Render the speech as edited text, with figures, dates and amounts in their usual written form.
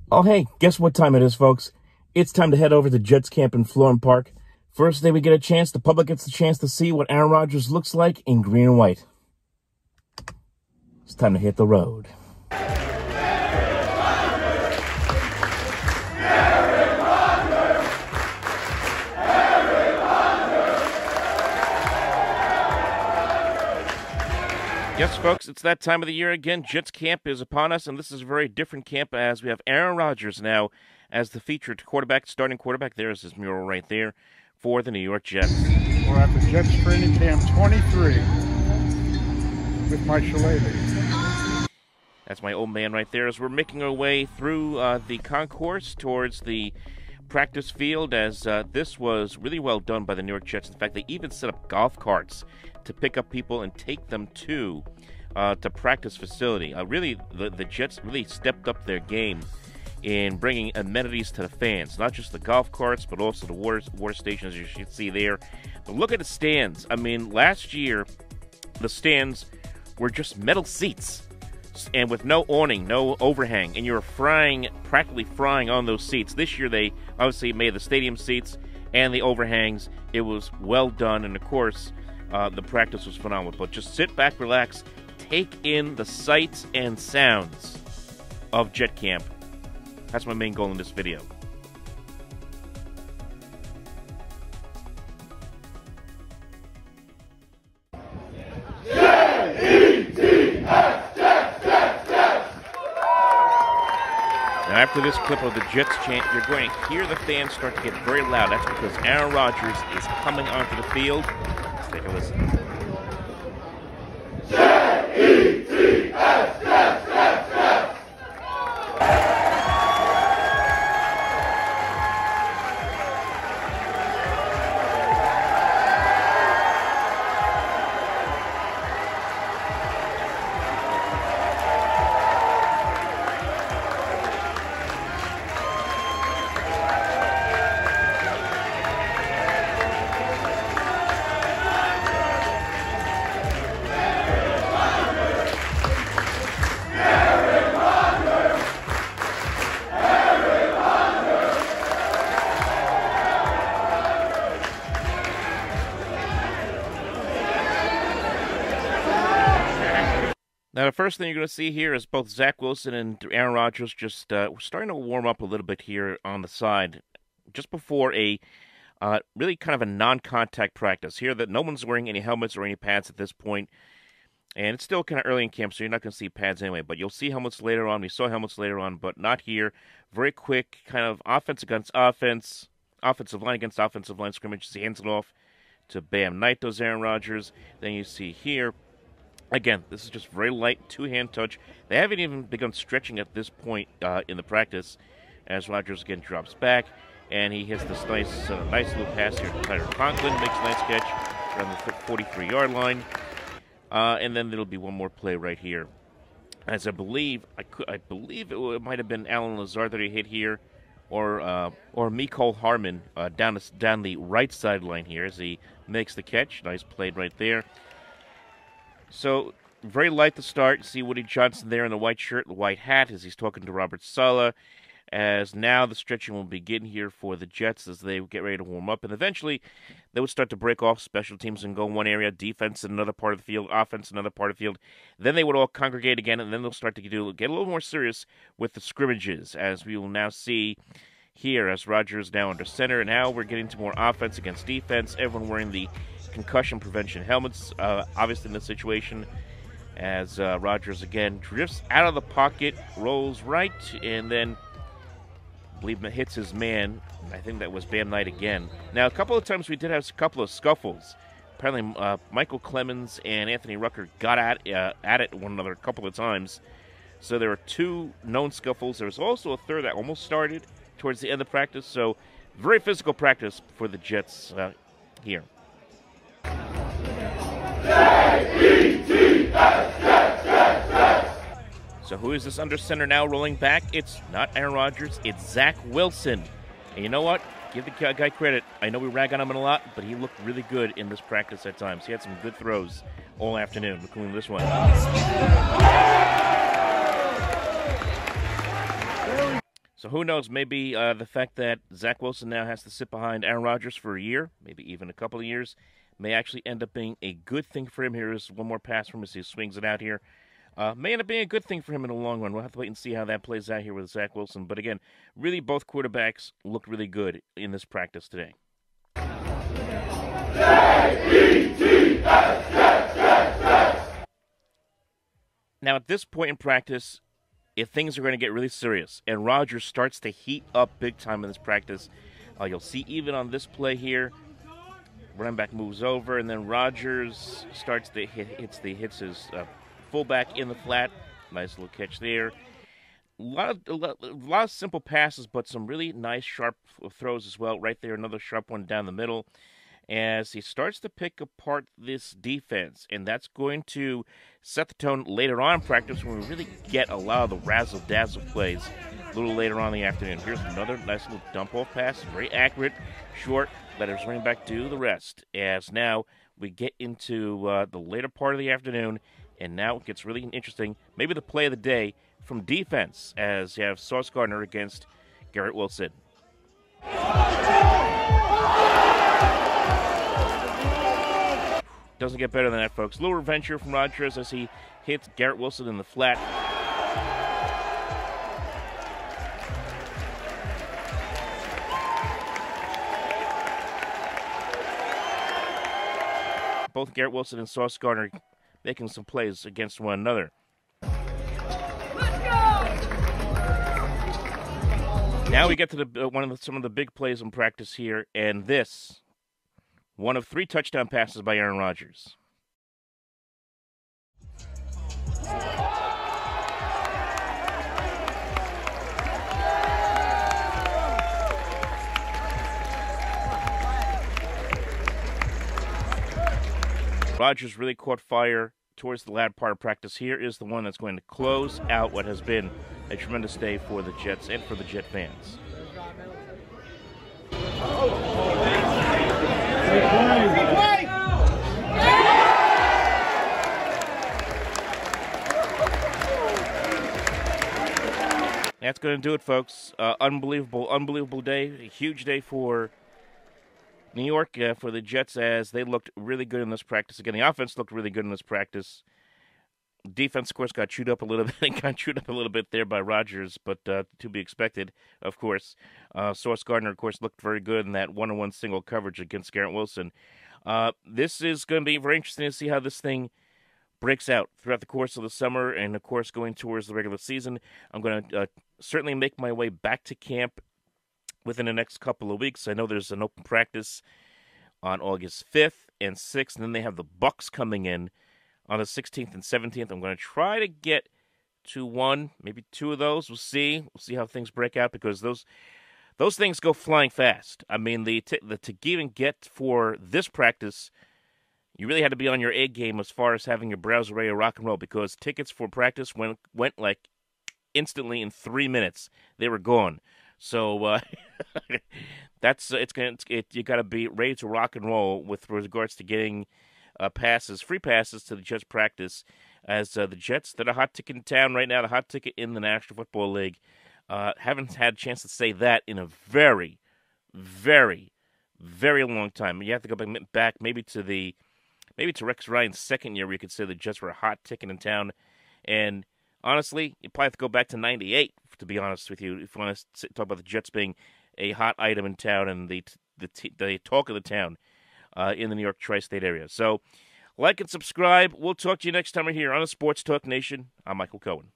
Oh, hey, guess what time it is, folks? It's time to head over to Jets camp in Florham Park. First day we get a chance, the public gets the chance to see what Aaron Rodgers looks like in green and white. It's time to hit the road. Yes, folks, it's that time of the year again. Jets camp is upon us, and this is a very different camp as we have Aaron Rodgers now as the featured quarterback, starting quarterback. There's his mural right there for the New York Jets. We're at the Jets training camp 23 with my shillelagh. That's my old man right there as we're making our way through the concourse towards the practice field, as this was really well done by the New York Jets. In fact, they even set up golf carts to pick up people and take them to practice facility. Really, the Jets really stepped up their game in bringing amenities to the fans, not just the golf carts, but also the water stations, as you should see there. But look at the stands. I mean, last year, the stands were just metal seats, and with no awning, no overhang, and you were practically frying on those seats. This year, they obviously made the stadium seats and the overhangs. It was well done, and of course, the practice was phenomenal. But just sit back, relax, take in the sights and sounds of Jet Camp. That's my main goal in this video. Now, after this clip of the Jets chant, you're going to hear the fans start to get very loud. That's because Aaron Rodgers is coming onto the field. Let's take a listen. Now, the first thing you're going to see here is both Zach Wilson and Aaron Rodgers just starting to warm up a little bit here on the side, just before a really kind of a non-contact practice. Here that no one's wearing any helmets or any pads at this point, and it's still kind of early in camp, so you're not going to see pads anyway, but you'll see helmets later on. We saw helmets later on, but not here. Very quick, kind of offense against offense, offensive line against offensive line scrimmage. He hands it off to Bam Knight, does Aaron Rodgers. Then you see here, again, this is just very light, two-hand touch. They haven't even begun stretching at this point in the practice, as Rodgers again drops back, and he hits this nice little pass here to Tyler Conklin, makes a nice catch around the 43-yard line, and then there'll be one more play right here, as I believe it might have been Alan Lazard that he hit here, or Mecole Hardman down the right sideline here as he makes the catch. Nice play right there. So, very light to start. See Woody Johnson there in the white shirt, the white hat, as he's talking to Robert Saleh. As now the stretching will begin here for the Jets as they get ready to warm up. And eventually, they would start to break off special teams and go in one area, defense in another part of the field, offense in another part of the field. Then they would all congregate again, and then they'll start to get a little more serious with the scrimmages, as we will now see here as Rodgers now under center. And now we're getting to more offense against defense, everyone wearing the concussion prevention helmets, obviously in this situation, as Rodgers again drifts out of the pocket, rolls right, and then I believe hits his man. I think that was Bam Knight again. Now, a couple of times we did have a couple of scuffles. Apparently, Michael Clemens and Anthony Rucker got at it one another a couple of times. So there were two known scuffles. There was also a third that almost started towards the end of practice. So very physical practice for the Jets here. So who is this under center now rolling back? It's not Aaron Rodgers, it's Zach Wilson. And you know what? Give the guy credit. I know we rag on him a lot, but he looked really good in this practice at times. He had some good throws all afternoon, including this one. So who knows? Maybe the fact that Zach Wilson now has to sit behind Aaron Rodgers for a year, maybe even a couple of years, may actually end up being a good thing for him. Here's one more pass from him as he swings it out here. May end up being a good thing for him in the long run. We'll have to wait and see how that plays out here with Zach Wilson. But again, really both quarterbacks looked really good in this practice today. Now, at this point in practice, if things are going to get really serious, and Rodgers starts to heat up big time in this practice, you'll see even on this play here, running back moves over, and then Rodgers starts to hits his fullback in the flat. Nice little catch there. A lot of simple passes, but some really nice sharp throws as well. Right there, another sharp one down the middle, as he starts to pick apart this defense, and that's going to set the tone later on in practice when we really get a lot of the razzle-dazzle plays a little later on in the afternoon. Here's another nice little dump-off pass, very accurate, short, let his running back do the rest, as now we get into the later part of the afternoon, and now it gets really interesting. Maybe the play of the day from defense, as you have Sauce Gardner against Garrett Wilson. Doesn't get better than that, folks. Little revenge here from Rodgers as he hits Garrett Wilson in the flat. Both Garrett Wilson and Sauce Gardner making some plays against one another. Now we get to some of the big plays in practice here, and this. One of 3 touchdown passes by Aaron Rodgers. Rodgers really caught fire towards the latter part of practice. Here is the one that's going to close out what has been a tremendous day for the Jets and for the Jet fans. That's going to do it, folks. Unbelievable day. A huge day for New York, for the Jets, as they looked really good in this practice. Again, the offense looked really good in this practice. Defense, of course, got chewed up a little bit there by Rodgers, but to be expected, of course. Sauce Gardner, of course, looked very good in that one-on-one single coverage against Garrett Wilson. This is going to be very interesting to see how this thing breaks out throughout the course of the summer and, of course, going towards the regular season. I'm going to certainly make my way back to camp within the next couple of weeks. I know there's an open practice on August 5th and 6th, and then they have the Bucs coming in on the 16th and 17th. I'm going to try to get to one, maybe 2 of those. We'll see. We'll see how things break out, because those things go flying fast. I mean, to even get for this practice, you really had to be on your A game as far as having your browser ready to rock and roll, because tickets for practice went like instantly in 3 minutes. They were gone. So you got to be ready to rock and roll with regards to getting free passes to the Jets practice, as the Jets, they're the hot ticket in town right now, the hot ticket in the National Football League. Haven't had a chance to say that in a very, very, very long time. You have to go back maybe to Rex Ryan's second year where you could say the Jets were a hot ticket in town. And honestly, you probably have to go back to 98, to be honest with you, if you want to talk about the Jets being a hot item in town and the talk of the town in the New York tri-state area. So, like and subscribe. We'll talk to you next time right here on the Sports Talk Nation. I'm Michael Cohen.